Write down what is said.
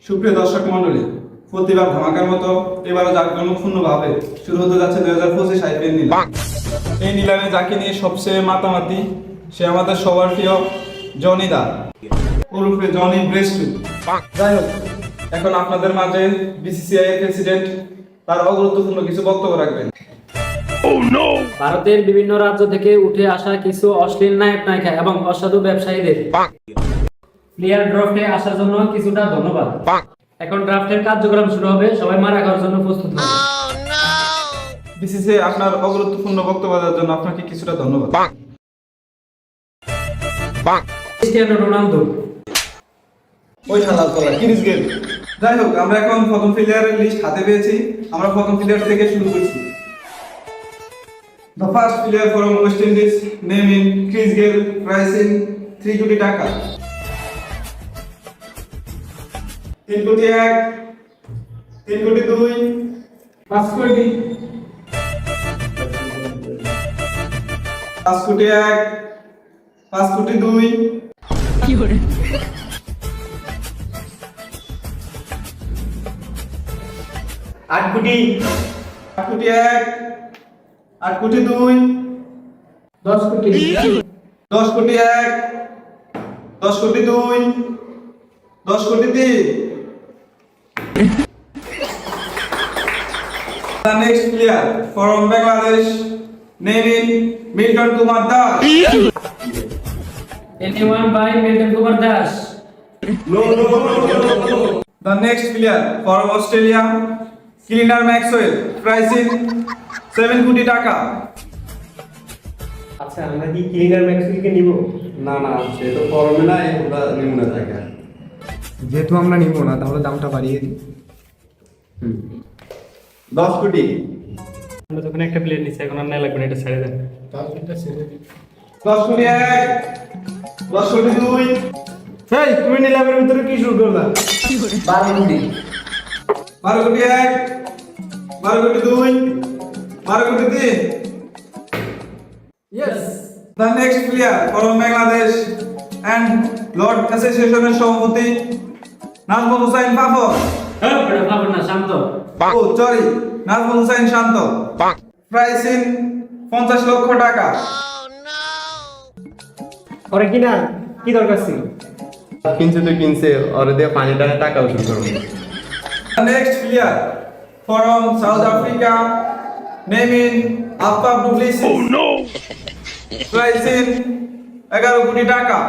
সুপ্রিয় দর্শক মণ্ডলী, প্রতিবার ধামাকার মতো এবারও জাঁকজমকপূর্ণভাবে শুরু হতে যাচ্ছে 2025 আইপিএল নিলাম। এই নিলামে যাকে নিয়ে সবচেয়ে মাতামাতি সে আমাদের সবার প্রিয় জনি দা ওরফে জনি ব্রেস্টু। যাই হোক, এখন আপনাদের মাঝে বিসিসিআই এর প্রেসিডেন্ট তার অগুরুত্বপূর্ণ কিছু বক্তব্য রাখবেন। ভারতের বিভিন্ন রাজ্য থেকে উঠে আসা কিছু অশ্লীল নায়ক নায়িকা এবং অসাধু ব্যবসায়ীদের প্লেয়ার ড্রাফটে আসার জন্য কিছুটা ধন্যবাদ। এখন ড্রাফটের কার্যক্রম শুরু হবে, সবাই মারা খাওয়ার জন্য প্রস্তুত হবে। বিসিসিআই আপনার অগুরুত্বপূর্ণ বক্তব্য দেওয়ার জন্য আপনাকে কিছুটা ধন্যবাদ। ক্রিস্টিয়ানো রোনালদো, ওই হালাল কলা ক্রিস গেল। যাই হোক, আমরা এখন প্রথম প্লেয়ারের লিস্ট হাতে পেয়েছি। আমরা প্রথম প্লেয়ার থেকে শুরু করছি। The first player from West Indies, name in Chris Gayle, price in 3 কোটি টাকা। 3 কোটি 1, 3 কোটি 2, 5 কোটি, 5 কোটি 1, 5 কোটি 2, 8 কোটি, 8 কোটি 1, 8 কোটি 2, 10 কোটি, 10 কোটি 1, 10 কোটি 2, 10 কোটি 3। The next player from Bangladesh, name in Milton Kumar Das. anyone by Milton Kumar Das. The next player from Australia, Cleaner Maxwell, price in 7 কোটি টাকা। আচ্ছা, আমরা কি ক্লিনার ম্যাক্সওয়েলকে নিব? না না, সে তো ফর্মে নাই, ওটা নিব না টাকা। যেহেতু আমরা নিব না, তাহলে দামটা বাড়িয়ে দিই। 10 কোটি। আমরা যখন একটা প্লেয়ার নিচ্ছি, এখন আর না লাগবে না, এটা ছেড়ে দেন। 10 কোটি 1, 10 কোটি 2, এই তুমি নিলামের ভিতরে কি শুরু করলা? 12 কোটি, 12 কোটি 1, 12 কোটি 2, 12 কোটি 3। Yes. The next player from Bangladesh and Lord Association এর সভাপতি নাজমুল হুসাইন ফাফর। হ্যাঁ, এটা ভাবো না, Shanto. Oh sorry, Najmul Hossain Shanto, price in 50 lakh টাকা। ওরে কিনা কি দরকার ছিল? কিনছে তো কিনছে, ওরে দিয়ে পানি টানে টাকা উসুল করবো। The next player from South Africa, name in Aftab du Plessis. Price in 11 কোটি টাকা।